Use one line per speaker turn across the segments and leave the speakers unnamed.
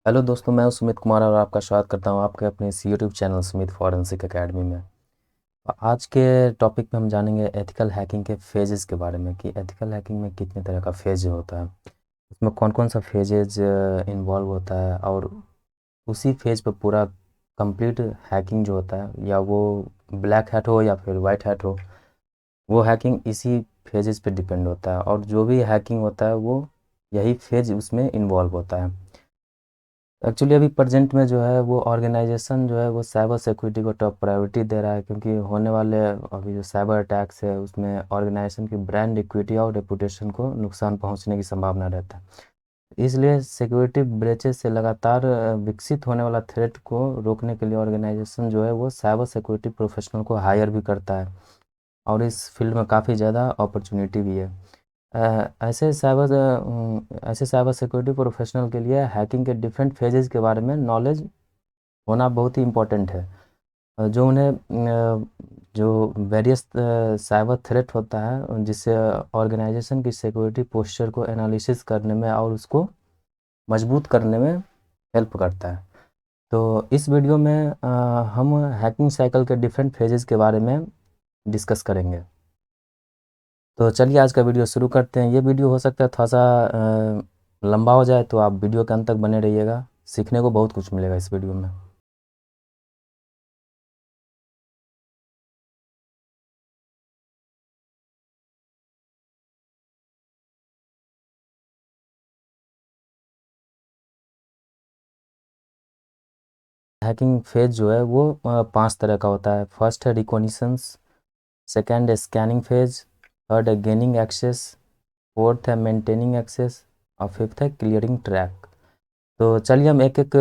Hello दोस्तों, मैं हूं सुमित कुमार और आपका स्वागत करता हूं आपके अपने इस YouTube channel Sumit forensic academy में। आज के टॉपिक में हम जानेंगे एथिकल हैकिंग के फेजेस के बारे में कि एथिकल हैकिंग में कितने तरह का फेज होता है, उसमें कौन कौन सा फेजेज इन्वॉल्व होता है और उसी फेज पर पूरा कंप्लीट हैकिंग जो होता है, या वो ब्लैक हैट हो या फिर वाइट हैट हो, वो हैकिंग इसी फेजेस पे डिपेंड होता है। और जो भी हैकिंग होता है वो यही फेज उसमें इन्वॉल्व होता है। एक्चुअली अभी प्रेजेंट में जो है वो ऑर्गेनाइजेशन जो है वो साइबर सिक्योरिटी को टॉप प्रायोरिटी दे रहा है, क्योंकि होने वाले अभी जो साइबर अटैक्स है उसमें ऑर्गेनाइजेशन की ब्रांड इक्विटी और रेपुटेशन को नुकसान पहुंचने की संभावना रहता है। इसलिए सिक्योरिटी ब्रेचेस से लगातार विकसित होने वाला थ्रेट को रोकने के लिए ऑर्गेनाइजेशन जो है वो साइबर सिक्योरिटी प्रोफेशनल को हायर भी करता है, और इस फील्ड में काफ़ी ज़्यादा अपॉर्चुनिटी भी है। ऐसे साइबर सिक्योरिटी प्रोफेशनल के लिए हैकिंग के डिफरेंट फेजेस के बारे में नॉलेज होना बहुत ही इम्पोर्टेंट है। जो उन्हें जो वेरियस साइबर थ्रेट होता है जिससे ऑर्गेनाइजेशन की सिक्योरिटी पोस्चर को एनालिसिस करने में और उसको मजबूत करने में हेल्प करता है। तो इस वीडियो में हम हैकिंग साइकिल के डिफरेंट फेजेस के बारे में डिस्कस करेंगे। तो चलिए आज का वीडियो शुरू करते हैं। ये वीडियो हो सकता है थोड़ा सा लंबा हो जाए, तो आप वीडियो के अंत तक बने रहिएगा, सीखने को बहुत कुछ मिलेगा इस वीडियो में। हैकिंग फेज जो है वो 5 तरह का होता है। फर्स्ट है रिकॉग्निशंस, सेकंड है स्कैनिंग फेज, थर्ड है गेनिंग एक्सेस, फोर्थ है मेंटेनिंग एक्सेस और फिफ्थ है क्लियरिंग ट्रैक। तो चलिए हम एक एक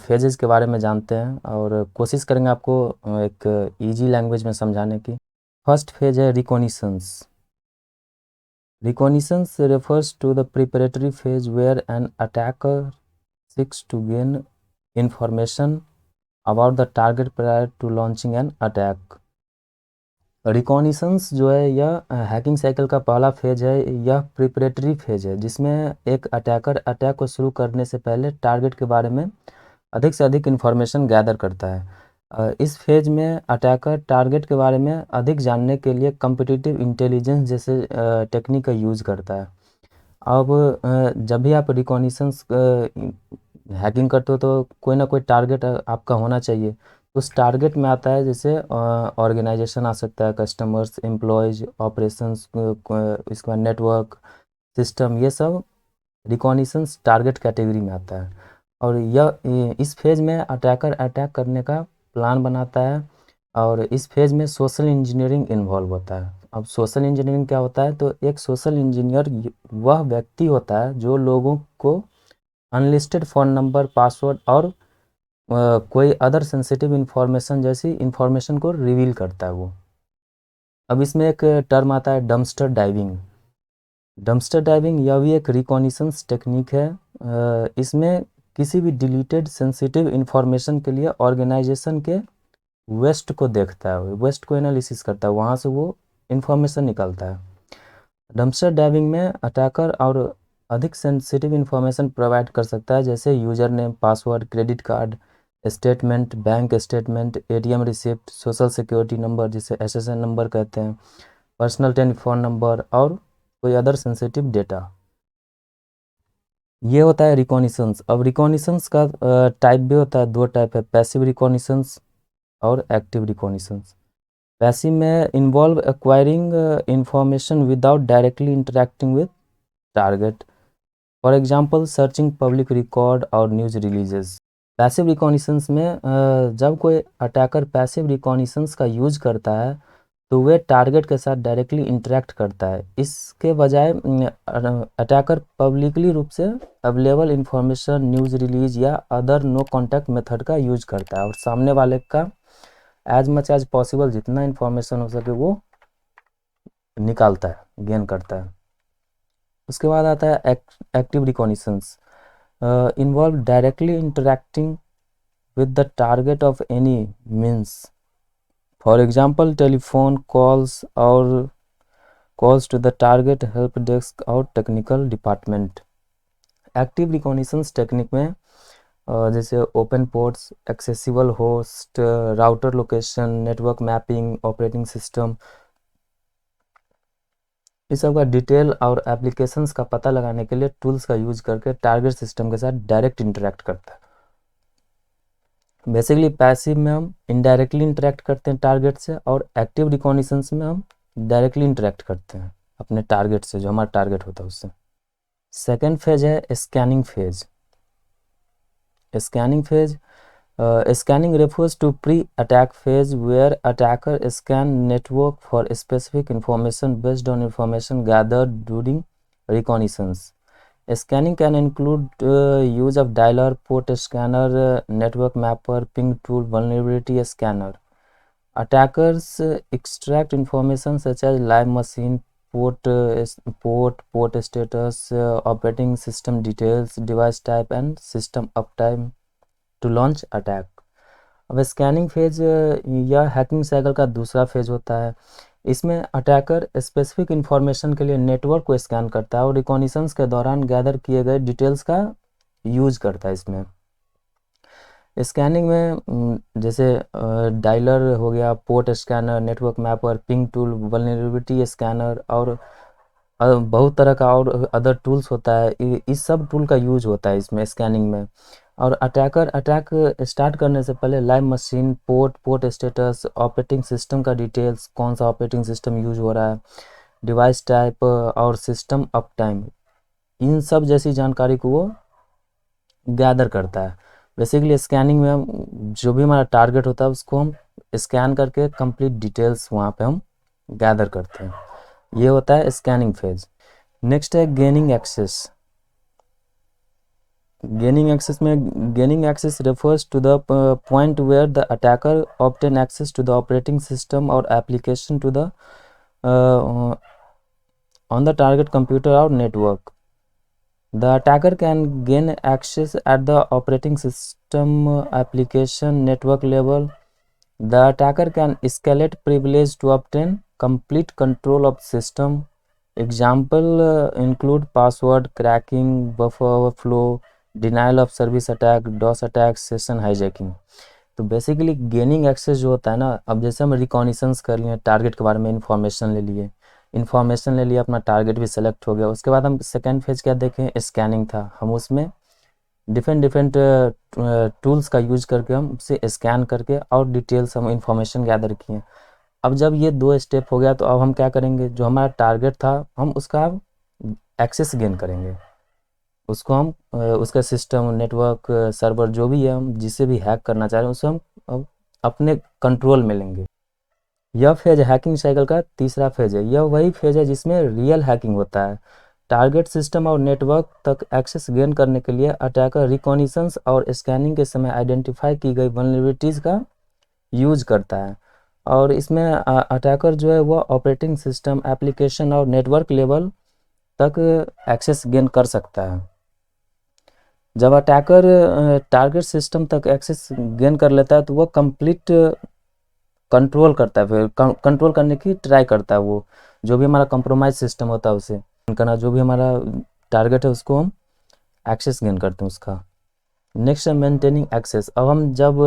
फेजेस के बारे में जानते हैं और कोशिश करेंगे आपको एक इजी लैंग्वेज में समझाने की। फर्स्ट फेज है recognitions. Reconnaissance refers to the preparatory phase where an attacker seeks to gain information about the target prior to launching an attack. रिकॉनिशंस जो है यह हैकिंग साइकिल का पहला फेज है। यह प्रिपरेटरी फेज है जिसमें एक अटैकर अटैक को शुरू करने से पहले टारगेट के बारे में अधिक से अधिक इन्फॉर्मेशन गैदर करता है। इस फेज में अटैकर टारगेट के बारे में अधिक जानने के लिए कम्पिटिटिव इंटेलिजेंस जैसे टेक्निक का यूज़ करता है। अब जब भी आप रिकॉनिशंस हैकिंग करते हो तो कोई ना कोई टारगेट आपका होना चाहिए। उस टारगेट में आता है जैसे ऑर्गेनाइजेशन आ सकता है, कस्टमर्स, एम्प्लॉयज, ऑपरेशंस, इसके बाद नेटवर्क सिस्टम, ये सब रिकॉनिशंस टारगेट कैटेगरी में आता है। और यह इस फेज में अटैकर अटैक करने का प्लान बनाता है, और इस फेज में सोशल इंजीनियरिंग इन्वॉल्व होता है। अब सोशल इंजीनियरिंग क्या होता है? तो एक सोशल इंजीनियर वह व्यक्ति होता है जो लोगों को अनलिस्टेड फ़ोन नंबर, पासवर्ड और कोई अदर सेंसिटिव इंफॉर्मेशन जैसी इंफॉर्मेशन को रिवील करता है वो। अब इसमें एक टर्म आता है डम्पस्टर डाइविंग। डम्पस्टर डाइविंग यह भी एक रिकॉनिशंस टेक्निक है। इसमें किसी भी डिलीटेड सेंसिटिव इंफॉर्मेशन के लिए ऑर्गेनाइजेशन के वेस्ट को देखता है, वेस्ट को एनालिसिस करता है, वहाँ से वो इंफॉर्मेशन निकलता है। डम्पस्टर डाइविंग में अटैकर और अधिक सेंसिटिव इंफॉर्मेशन प्रोवाइड कर सकता है, जैसे user name, password, credit card statement, bank statement, ATM receipt, social security number जिसे एसएसएन नंबर कहते हैं, पर्सनल टेलीफोन नंबर और कोई अदर सेंसिटिव डेटा। ये होता है रिकॉनिशंस। अब रिकॉनिशंस का टाइप भी होता है, दो टाइप है, पैसिव रिकॉनिशंस और एक्टिव रिकॉनिशंस। पैसिव में involve acquiring information without directly interacting with target, for example searching public record और न्यूज़ रिलीजेस। पैसिव रिकॉनिशंस में जब कोई अटैकर पैसिव रिकॉनिशंस का यूज करता है तो वे टारगेट के साथ डायरेक्टली इंटरेक्ट करता है। इसके बजाय अटैकर पब्लिकली रूप से अवेलेबल इंफॉर्मेशन, न्यूज़ रिलीज या अदर नो कॉन्टैक्ट मेथड का यूज करता है, और सामने वाले का एज मच एज पॉसिबल जितना इन्फॉर्मेशन हो सके वो निकालता है, गेन करता है। उसके बाद आता है active reconnaissance. Involve directly interacting with the target of any means, for example telephone calls or calls to the target help desk or technical department। Active reconnaissance technique में जैसे open ports, accessible host, router location, network mapping, operating system, इस सब का detail और applications का पता लगाने के लिए टूल्स का यूज करके टारगेट सिस्टम के साथ डायरेक्ट इंटरेक्ट करता है। बेसिकली पैसिव में हम इनडायरेक्टली इंटरेक्ट करते हैं टारगेट से, और एक्टिव रिकॉग्निशंस में हम डायरेक्टली इंटरेक्ट करते हैं अपने टारगेट से, जो हमारा टारगेट होता है उससे। सेकेंड फेज है scanning phase. Scanning phase, scanning refers to pre-attack phase where attacker scan network for specific information based on information gathered during reconnaissance. Scanning can include use of dialer, port scanner, network mapper, ping tool, vulnerability scanner. Attackers extract information such as live machine, port status, operating system details, device type, and system uptime to launch attack. अब scanning phase या hacking cycle का दूसरा phase होता है। इसमें attacker specific information के लिए network को स्कैन करता है और रिकॉग्निशंस के दौरान गैदर किए गए डिटेल्स का यूज करता है। इसमें स्कैनिंग में जैसे डायलर हो गया, port scanner, network mapper, ping tool, vulnerability scanner, और बहुत तरह का और अदर टूल्स होता है। इस सब टूल का यूज होता है इसमें स्कैनिंग में। और अटैकर अटैक स्टार्ट करने से पहले live machine, port status, operating system का डिटेल्स, कौन सा ऑपरेटिंग सिस्टम यूज हो रहा है, डिवाइस टाइप और सिस्टम अप टाइम, इन सब जैसी जानकारी को वो गैदर करता है। बेसिकली स्कैनिंग में हम जो भी हमारा टारगेट होता है उसको हम स्कैन करके कंप्लीट डिटेल्स वहाँ पे हम गैदर करते हैं। ये होता है स्कैनिंग फेज। नेक्स्ट है गेनिंग एक्सेस। Gaining access में gaining access refers to the point where the attacker obtain access to the operating system or application to the on the target computer or network. The attacker can gain access at the operating system, application, network level. The attacker can escalate privilege to obtain complete control of system. Example include password cracking, buffer overflow, denial of service attack, DoS attack, session hijacking. तो basically gaining access जो होता है ना, अब जैसे हम recognitions कर लिए, टारगेट के बारे में इन्फॉर्मेशन ले लिए, अपना टारगेट भी सेलेक्ट हो गया। उसके बाद हम सेकेंड फेज क्या देखें, स्कैनिंग था। हम उसमें डिफरेंट टूल्स का यूज करके हम उससे स्कैन करके और डिटेल्स हम इंफॉर्मेशन गैदर किए। अब जब ये दो स्टेप हो गया तो अब हम क्या करेंगे, जो हमारा टारगेट था हम उसका एक्सेस गेन करेंगे। उसको हम उसका सिस्टम, नेटवर्क, सर्वर जो भी है, हम जिसे भी हैक करना चाह रहे हैं उसे हम अब अपने कंट्रोल में लेंगे। यह फेज हैकिंग साइकिल का तीसरा फेज है। यह वही फेज है जिसमें रियल हैकिंग होता है। टारगेट सिस्टम और नेटवर्क तक एक्सेस गेन करने के लिए अटैकर रिकॉग्निशंस और स्कैनिंग के समय आइडेंटिफाई की गई वल्नरेबिलिटीज़ का यूज करता है। और इसमें अटैकर जो है वह ऑपरेटिंग सिस्टम, एप्लीकेशन और नेटवर्क लेवल तक एक्सेस गेन कर सकता है। जब अटैकर टारगेट सिस्टम तक एक्सेस गेन कर लेता है तो वो कंप्लीट कंट्रोल करता है, फिर कंट्रोल करने की ट्राई करता है। वो जो भी हमारा कंप्रोमाइज सिस्टम होता है उसे करना, जो भी हमारा टारगेट है उसको हम एक्सेस गेन करते हैं उसका। नेक्स्ट है मेंटेनिंग एक्सेस। अब हम जब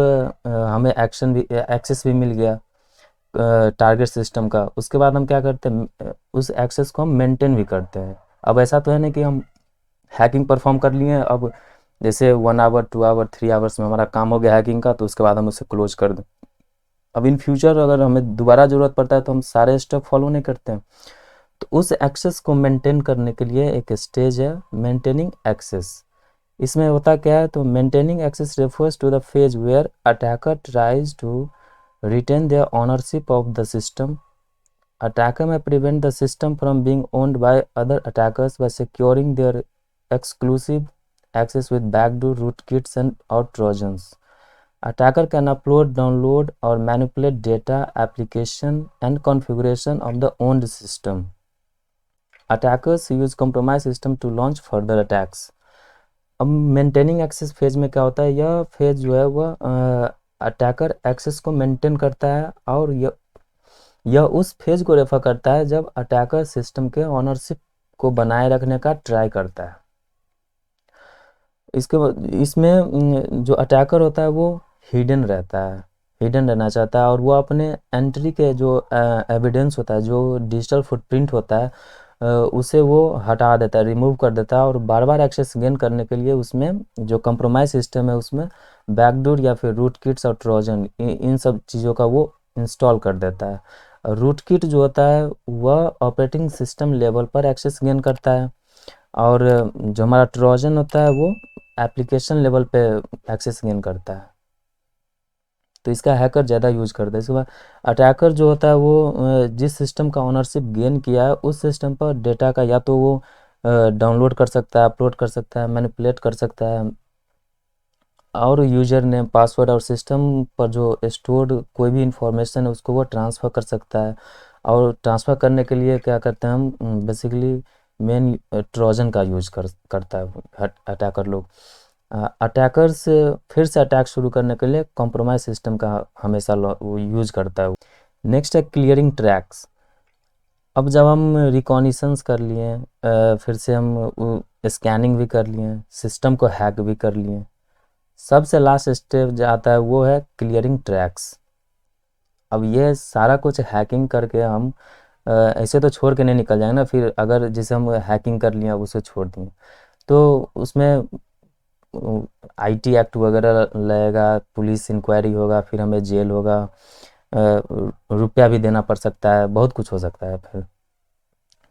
हमें एक्सेस भी मिल गया टारगेट सिस्टम का, उसके बाद हम क्या करते हैं, उस एक्सेस को हम मेंटेन भी करते हैं। अब ऐसा तो है नहीं कि हम हैकिंग परफॉर्म कर लिए, अब जैसे 1 आवर 2 आवर 3 आवर्स में हमारा काम हो गया हैकिंग का, तो उसके बाद हम उसे क्लोज कर दें। अब इन फ्यूचर अगर हमें दोबारा ज़रूरत पड़ता है तो हम सारे स्टेप फॉलो नहीं करते हैं। तो उस एक्सेस को मेंटेन करने के लिए एक स्टेज है मेंटेनिंग एक्सेस। इसमें होता क्या है, तो maintaining access refers to the phase where attacker tries to retain their ownership of the system. Attacker may prevent the system from being owned by other attackers by securing their exclusive access with backdoor rootkits and or trojans. Attacker can upload, download, or manipulate data, application, and configuration of the owned system. Attackers use compromised system to launch further attacks. अब maintaining access phase में क्या होता है, यह phase जो है वह attacker access को मेंटेन करता है, और यह उस फेज को रेफर करता है जब अटैकर सिस्टम के ओनरशिप को बनाए रखने का ट्राई करता है। इसमें जो अटैकर होता है वो हिडन रहता है, हिडन रहना चाहता है, और वो अपने एंट्री के जो एविडेंस होता है, जो डिजिटल फुटप्रिंट होता है, उसे वो हटा देता है, रिमूव कर देता है, और बार बार एक्सेस गेन करने के लिए उसमें जो कंप्रोमाइज सिस्टम है उसमें बैकडोर या फिर रूट किट्स और ट्रोजन इन सब चीज़ों का वो इंस्टॉल कर देता है। रूट किट जो होता है वह ऑपरेटिंग सिस्टम लेवल पर एक्सेस गेन करता है, और जो हमारा ट्रोजन होता है वो एप्लीकेशन लेवल पे एक्सेस गेन करता है। तो इसका हैकर ज़्यादा यूज करता है। इसके बाद अटैकर जो होता है वो जिस सिस्टम का ओनरशिप गेन किया है उस सिस्टम पर डेटा का या तो वो डाउनलोड कर सकता है, अपलोड कर सकता है, मैनिपुलेट कर सकता है, और यूजर नेम, पासवर्ड और सिस्टम पर जो स्टोर्ड कोई भी इंफॉर्मेशन है उसको वो ट्रांसफ़र कर सकता है। और ट्रांसफ़र करने के लिए क्या करते हैं हम, बेसिकली मेन ट्रोजन का यूज करता है अटैकर लोग। अटैकर्स फिर से अटैक शुरू करने के लिए कॉम्प्रोमाइज सिस्टम का हमेशा वो यूज करता है। नेक्स्ट है क्लियरिंग ट्रैक्स। अब जब हम रिकॉग्निशंस कर लिए, फिर से हम स्कैनिंग भी कर लिए, सिस्टम को हैक भी कर लिए, सबसे लास्ट स्टेप जो आता है वो है क्लियरिंग ट्रैक्स। अब ये सारा कुछ हैकिंग करके हम ऐसे तो छोड़ के नहीं निकल जाएंगे ना, फिर अगर जैसे हम हैकिंग कर लिए अब उसे छोड़ देंगे तो उसमें आईटी एक्ट वगैरह लगेगा, पुलिस इंक्वायरी होगा, फिर हमें जेल होगा, रुपया भी देना पड़ सकता है, बहुत कुछ हो सकता है फिर।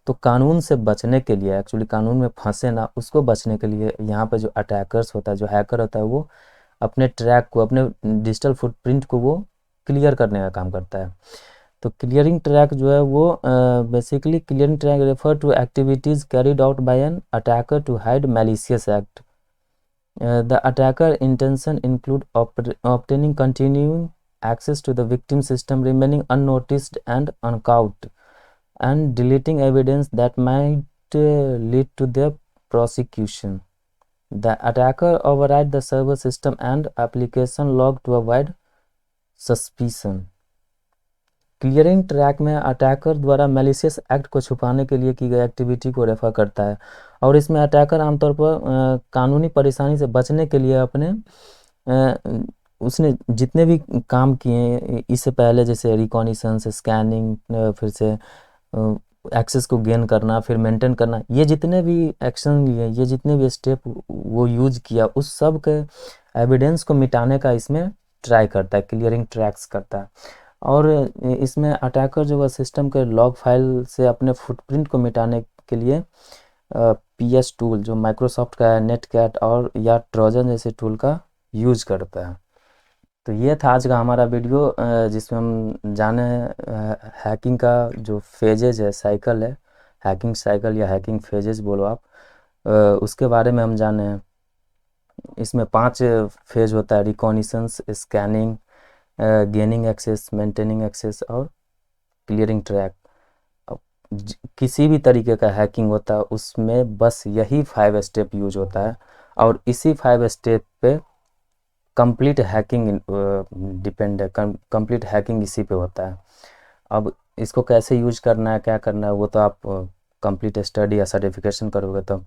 तो कानून से बचने के लिए, एक्चुअली कानून में फंसे ना, उसको बचने के लिए यहाँ पे जो अटैकर्स होता है, जो हैकर होता है, वो अपने ट्रैक को, अपने डिजिटल फुटप्रिंट को वो क्लियर करने का काम करता है। तो क्लियरिंग ट्रैक जो है वो basically clearing track refer to activities carried out by an attacker to hide malicious act. The attacker intention include obtaining continuing access to the victim system, remaining unnoticed and uncaught, and deleting evidence that might lead to their prosecution. The attacker override the server system and application log to avoid suspicion. Clearing track में attacker द्वारा malicious act को छुपाने के लिए की गई activity को refer करता है, और इसमें अटैकर आमतौर पर कानूनी परेशानी से बचने के लिए अपने उसने जितने भी काम किए इससे पहले, जैसे रिकॉग्निशंस, स्कैनिंग, फिर से एक्सेस को गेन करना, फिर मेंटेन करना, ये जितने भी एक्शन लिए, ये जितने भी स्टेप वो यूज किया, उस सब के एविडेंस को मिटाने का इसमें ट्राई करता है, क्लियरिंग ट्रैक्स करता है। और इसमें अटैकर जो है सिस्टम के लॉग फाइल से अपने फुटप्रिंट को मिटाने के लिए पीएस टूल, जो माइक्रोसॉफ्ट का है, नेटकैट और या ट्रोजन जैसे टूल का यूज करता है। तो ये था आज का हमारा वीडियो, जिसमें हम जाने हैकिंग का जो फेजेज है, साइकिल है, हैकिंग साइकिल या हैकिंग फेजेज बोलो आप, उसके बारे में हम जाने हैं। इसमें 5 फेज होता है: recognitions, scanning, gaining access, maintaining access और क्लियरिंग ट्रैक। अब किसी भी तरीके का हैकिंग होता है उसमें बस यही 5 स्टेप यूज होता है, और इसी 5 स्टेप पे कंप्लीट हैकिंग डिपेंड है, कंप्लीट हैकिंग इसी पे होता है। अब इसको कैसे यूज करना है, क्या करना है, वो तो आप कंप्लीट स्टडी या सर्टिफिकेशन करोगे। तो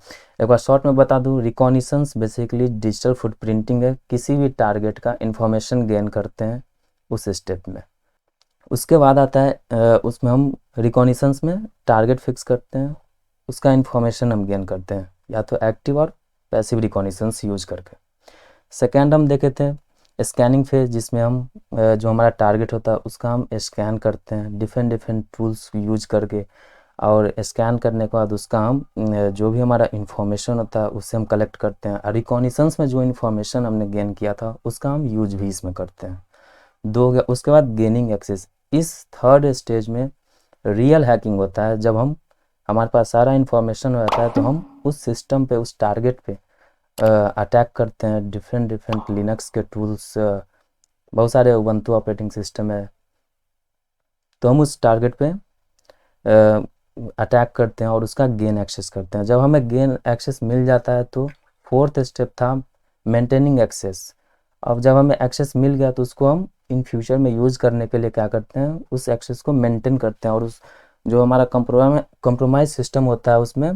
एक बार शॉर्ट में बता दूं, रिकॉग्निशंस बेसिकली डिजिटल फुटप्रिंटिंग है, किसी भी टारगेट का इंफॉर्मेशन गेन करते हैं उस स्टेप में। उसके बाद आता है उसमें हम रिकॉग्निशंस में टारगेट फिक्स करते हैं, उसका इंफॉर्मेशन हम गेन करते हैं, या तो एक्टिव और पैसिव रिकॉग्निशंस यूज करके। सेकेंड हम देखे थे स्कैनिंग फेज, जिसमें हम जो हमारा टारगेट होता है उसका हम स्कैन करते हैं डिफरेंट टूल्स यूज करके, और स्कैन करने के बाद उसका हम जो भी हमारा इन्फॉर्मेशन होता है उससे हम कलेक्ट करते हैं। रिकॉग्निशंस में जो इन्फॉर्मेशन हमने गेन किया था उसका हम यूज भी इसमें करते हैं। 2 हो गया। उसके बाद गेनिंग एक्सेस। इस थर्ड स्टेज में रियल हैकिंग होता है, जब हम हमारे पास सारा इन्फॉर्मेशन रहता है तो हम उस सिस्टम पे, उस टारगेट पे अटैक करते हैं। डिफरेंट लिनक्स के टूल्स, बहुत सारे उबंटू ऑपरेटिंग सिस्टम है, तो हम उस टारगेट पे अटैक करते हैं और उसका गेन एक्सेस करते हैं। जब हमें गेन एक्सेस मिल जाता है तो फोर्थ स्टेप था मेंटेनिंग एक्सेस। अब जब हमें एक्सेस मिल गया तो उसको हम इन फ्यूचर में यूज़ करने के लिए क्या करते हैं, उस एक्सेस को मेंटेन करते हैं, और उस जो हमारा कंप्रोमाइज सिस्टम होता है उसमें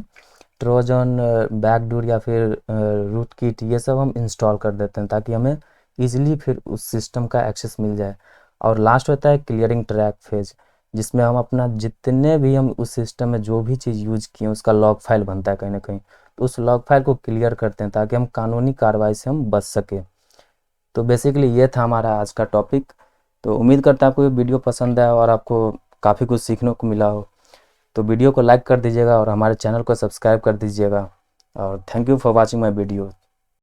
ट्रोजन, बैकडोर या फिर रूट किट, ये सब हम इंस्टॉल कर देते हैं ताकि हमें ईज़िली फिर उस सिस्टम का एक्सेस मिल जाए। और लास्ट होता है क्लियरिंग ट्रैक फेज, जिसमें हम अपना जितने भी हम उस सिस्टम में जो भी चीज़ यूज़ किए उसका लॉग फाइल बनता है कहीं ना कहीं, तो उस लॉग फाइल को क्लियर करते हैं ताकि हम कानूनी कार्रवाई से हम बच सके। तो बेसिकली ये था हमारा आज का टॉपिक। तो उम्मीद करता हूँ आपको ये वीडियो पसंद आया और आपको काफ़ी कुछ सीखने को मिला हो। तो वीडियो को लाइक कर दीजिएगा और हमारे चैनल को सब्सक्राइब कर दीजिएगा। और thank you for watching my video.